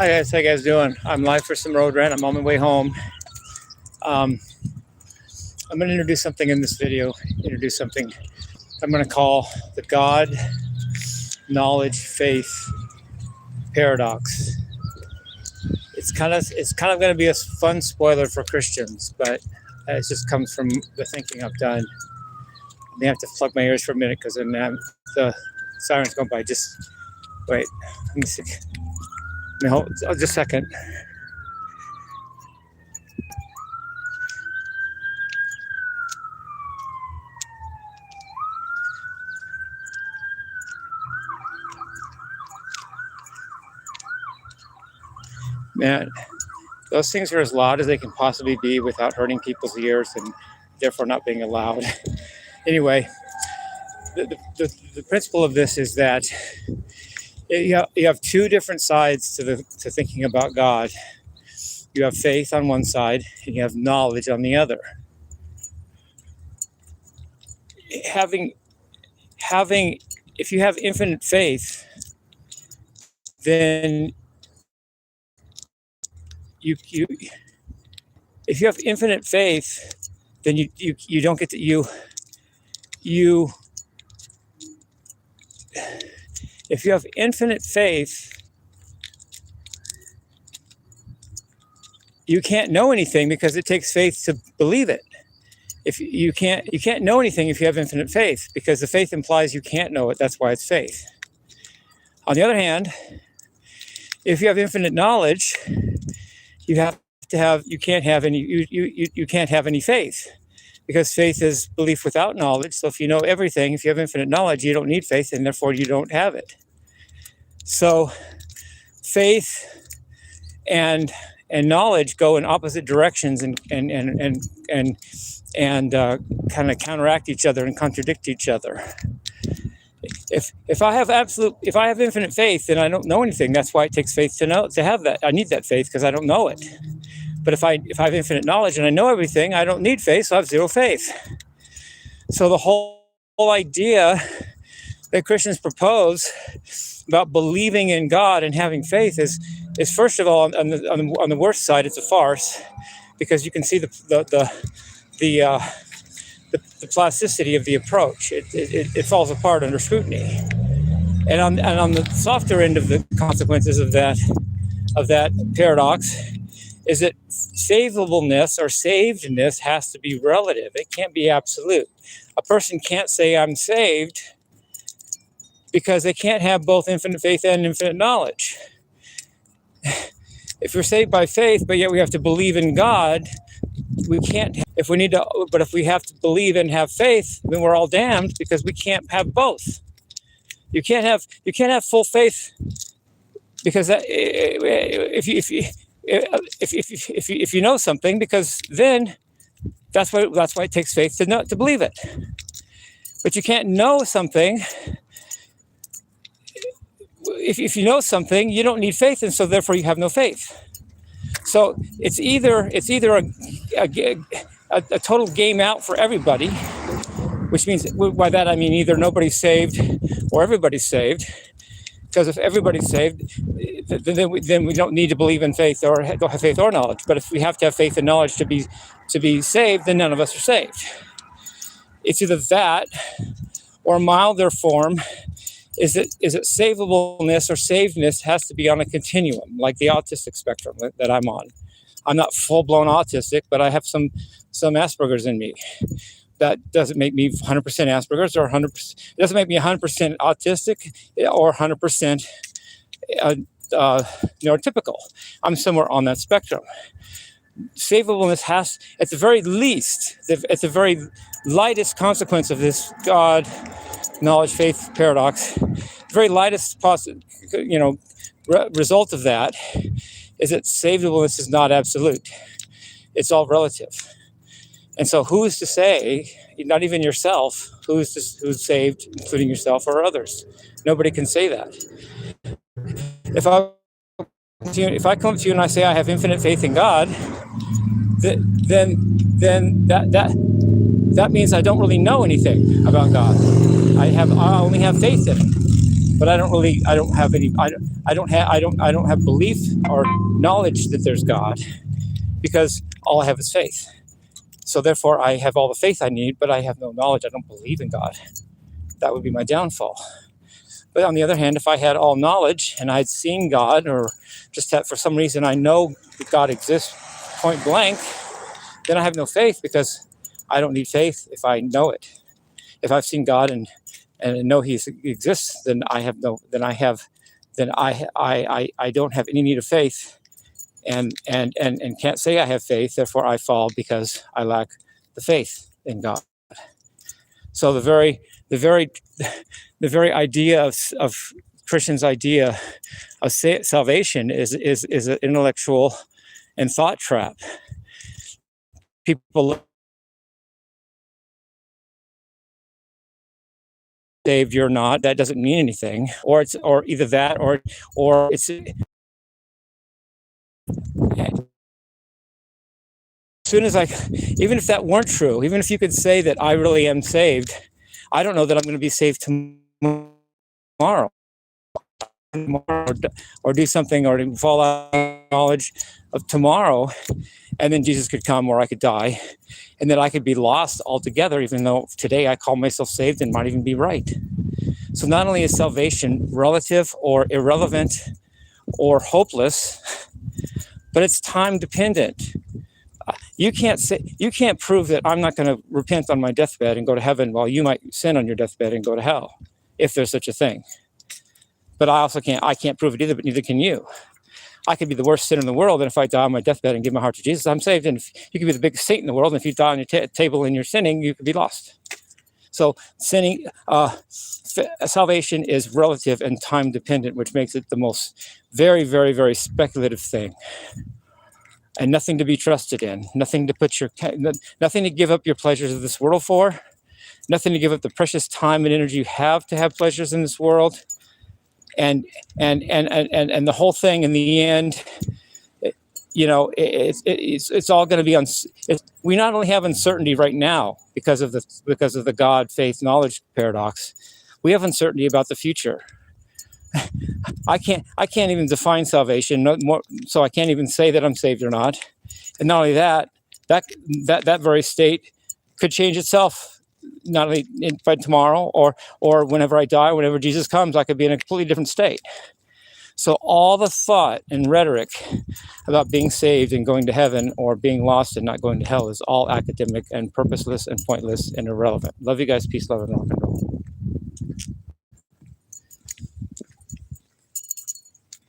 Hi guys, how you guys doing? I'm live for some road rant. I'm on my way home. I'm going to introduce something in this video. Introduce something I'm going to call the God, knowledge, faith paradox. It's kind of going to be a fun spoiler for Christians, but it just comes from the thinking I've done. I may have to plug my ears for a minute because the siren's going by. Just wait. Let me see. No, just a second. Man, those things are as loud as they can possibly be without hurting people's ears and therefore not being allowed. Anyway, the principle of this is that you have two different sides to thinking about God. You have faith on one side, and you have knowledge on the other. If you have infinite faith, then if you have infinite faith, then you don't get to if you have infinite faith, you can't know anything because it takes faith to believe it. If you can't know anything if you have infinite faith, because the faith implies you can't know it. That's why it's faith. On the other hand, if you have infinite knowledge, you can't have any faith, because faith is belief without knowledge. So if you know everything, if you have infinite knowledge, you don't need faith, and therefore you don't have it. So faith and knowledge go in opposite directions and kind of counteract each other and contradict each other. If I have infinite faith, then I don't know anything. That's why it takes faith to have that. I need that faith because I don't know it. But if I have infinite knowledge and I know everything, I don't need faith, so I have zero faith. So the whole idea that Christians propose about believing in God and having faith is first of all, on the worst side, it's a farce, because you can see the plasticity of the approach. It falls apart under scrutiny. And on the softer end of the consequences of that paradox is that savableness or savedness has to be relative. It can't be absolute. A person can't say I'm saved because they can't have both infinite faith and infinite knowledge. If we're saved by faith, but yet we have to believe in God, we can't. If we have to believe and have faith, then we're all damned, because we can't have both. You can't have full faith, because if you know something, because then that's why it takes faith to believe it. But you can't know something. If you know something, you don't need faith, and so therefore you have no faith. So it's either a total game out for everybody, which means, by that I mean either nobody's saved or everybody's saved. Because if everybody's saved, then we don't need to believe in faith or don't have faith or knowledge. But if we have to have faith and knowledge to be saved, then none of us are saved. It's either that, or a milder form is that savableness or savedness has to be on a continuum, like the autistic spectrum that I'm on. I'm not full-blown autistic, but I have some Asperger's in me. That doesn't make me 100% Asperger's or 100%. It doesn't make me 100% autistic or 100% neurotypical. I'm somewhere on that spectrum. Savableness has, at the very least, at the very lightest consequence of this God, knowledge, faith paradox, very lightest result of that is that savableness is not absolute. It's all relative. And so who's to say, not even yourself, who's saved, including yourself or others? Nobody can say that. If I come to you and I say I have infinite faith in God, then that means I don't really know anything about God. I only have faith in it. but I don't have any, I don't have belief or knowledge that there's God, because all I have is faith. So therefore I have all the faith I need, but I have no knowledge. I don't believe in God. That would be my downfall. But on the other hand, if I had all knowledge and I'd seen God, or just that for some reason I know that God exists point blank, then I have no faith, because I don't need faith if I know it. If I've seen God and know He exists, then I don't have any need of faith, and can't say I have faith. Therefore, I fall because I lack the faith in God. So the very idea of Christians' idea of salvation is an intellectual and thought trap. People saved, you're not. That doesn't mean anything, or either that, or it's. As soon as even if that weren't true, even if you could say that I really am saved, I don't know that I'm going to be saved tomorrow, or do something, or to fall out of knowledge of tomorrow, and then Jesus could come, or I could die, and then I could be lost altogether, even though today I call myself saved and might even be right. So not only is salvation relative or irrelevant or hopeless, but it's time dependent. You can't prove that I'm not going to repent on my deathbed and go to heaven, while you might sin on your deathbed and go to hell, if there's such a thing. But I can't prove it either, but neither can you. I could be the worst sinner in the world, and if I die on my deathbed and give my heart to Jesus, I'm saved. And if you could be the biggest saint in the world, and if you die on your table and you're sinning, you could be lost. So salvation is relative and time dependent, which makes it the most very, very, very speculative thing. And nothing to be trusted in, nothing to give up your pleasures of this world for, nothing to give up the precious time and energy you have to have pleasures in this world, and the whole thing in the end, it's all going to be we not only have uncertainty right now because of the God, faith, knowledge paradox, we have uncertainty about the future. I can't even define salvation, no more, so I can't even say that I'm saved or not. And not only that very state could change itself, not only by tomorrow or whenever I die, whenever Jesus comes, I could be in a completely different state. So all the thought and rhetoric about being saved and going to heaven, or being lost and not going to hell, is all academic and purposeless and pointless and irrelevant. Love you guys. Peace, love, and rock and roll.